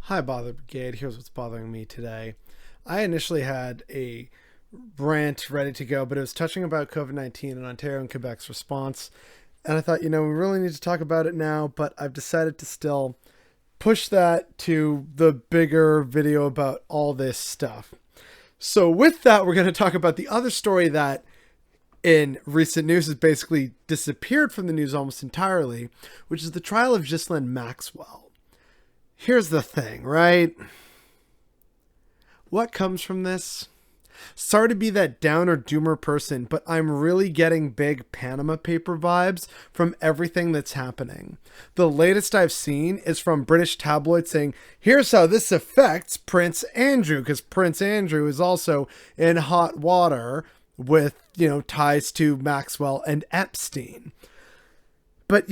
Hi, Bother Brigade. Here's what's bothering me today. I initially had a rant ready to go, but it was touching about COVID-19 and Ontario and Quebec's response. And I thought, we really need to talk about it now, but I've decided to still push that to the bigger video about all this stuff. So, with that, we're going to talk about the other story that in recent news has basically disappeared from the news almost entirely, which is the trial of Ghislaine Maxwell. Here's the thing, right? What comes from this? Sorry to be that downer doomer person, but I'm really getting big Panama paper vibes from everything that's happening. The latest I've seen is from British tabloids saying, here's how this affects Prince Andrew, because Prince Andrew is also in hot water with, ties to Maxwell and Epstein. But,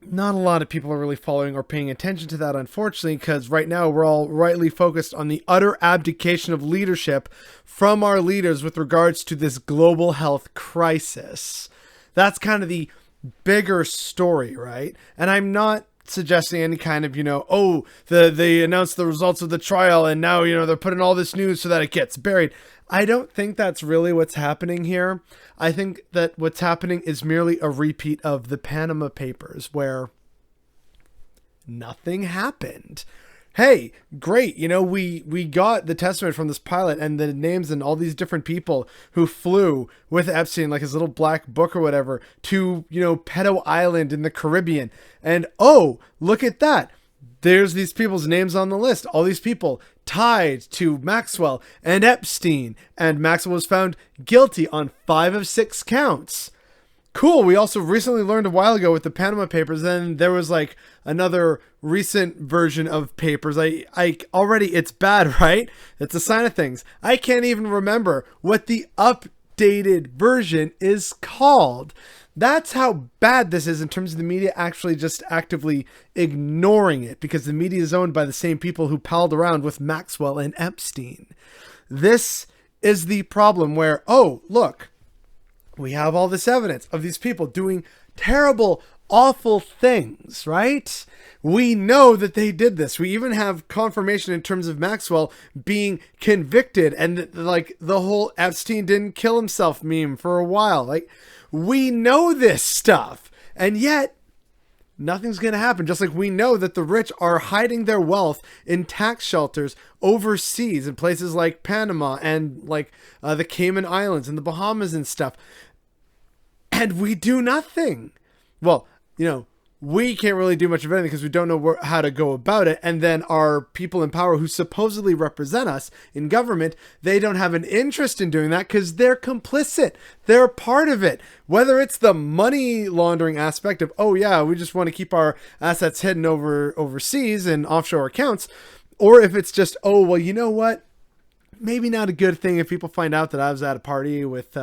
not a lot of people are really following or paying attention to that, unfortunately, because right now we're all rightly focused on the utter abdication of leadership from our leaders with regards to this global health crisis. That's kind of the bigger story, right? And I'm not suggesting any kind of, they announced the results of the trial and now, they're putting all this news so that it gets buried. I don't think that's really what's happening here. I think that what's happening is merely a repeat of the Panama Papers where nothing happened. Hey, great. We got the testament from this pilot and the names and all these different people who flew with Epstein, like his little black book or whatever, to, Pedo Island in the Caribbean. And, oh, look at that. There's these people's names on the list. All these people tied to Maxwell and Epstein. And Maxwell was found guilty on 5 of 6 counts. Cool. We also recently learned a while ago with the Panama Papers, then there was like another recent version of papers. I already, it's bad, right? It's a sign of things. I can't even remember what the updated version is called. That's how bad this is in terms of the media actually just actively ignoring it, because the media is owned by the same people who palled around with Maxwell and Epstein. This is the problem where, oh, look, we have all this evidence of these people doing terrible, awful things, right? We know that they did this. We even have confirmation in terms of Maxwell being convicted and the whole Epstein didn't kill himself meme for a while. We know this stuff, and yet nothing's going to happen. Just like we know that the rich are hiding their wealth in tax shelters overseas in places like Panama and the Cayman Islands and the Bahamas and stuff. And we do nothing. Well, we can't really do much of anything because we don't know how to go about it. And then our people in power who supposedly represent us in government, they don't have an interest in doing that because they're complicit. They're a part of it. Whether it's the money laundering aspect of, oh yeah, we just want to keep our assets hidden overseas in offshore accounts. Or if it's just, oh, well, you know what? Maybe not a good thing if people find out that I was at a party with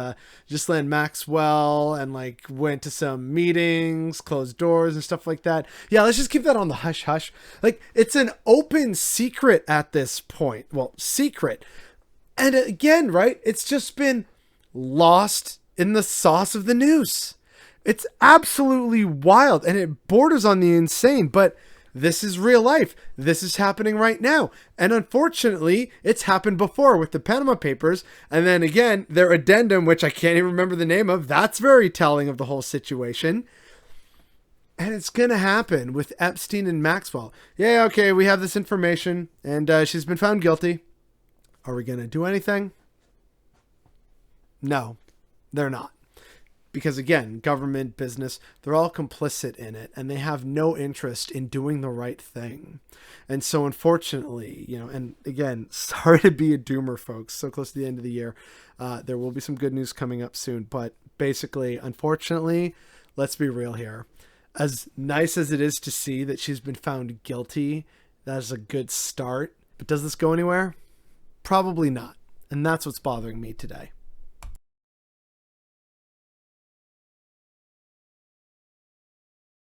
Ghislaine Maxwell and went to some meetings, closed doors and stuff like that. Yeah, let's just keep that on the hush hush. It's an open secret at this point. Well, secret. And again, right? It's just been lost in the sauce of the news. It's absolutely wild and it borders on the insane, but this is real life. This is happening right now. And unfortunately, it's happened before with the Panama Papers. And then again, their addendum, which I can't even remember the name of, that's very telling of the whole situation. And it's going to happen with Epstein and Maxwell. Yeah, okay, we have this information and she's been found guilty. Are we going to do anything? No, they're not. Because again, government, business, they're all complicit in it and they have no interest in doing the right thing. And so unfortunately, and again, sorry to be a doomer, folks, so close to the end of the year. There will be some good news coming up soon. But basically, unfortunately, let's be real here. As nice as it is to see that she's been found guilty, that is a good start. But does this go anywhere? Probably not. And that's what's bothering me today.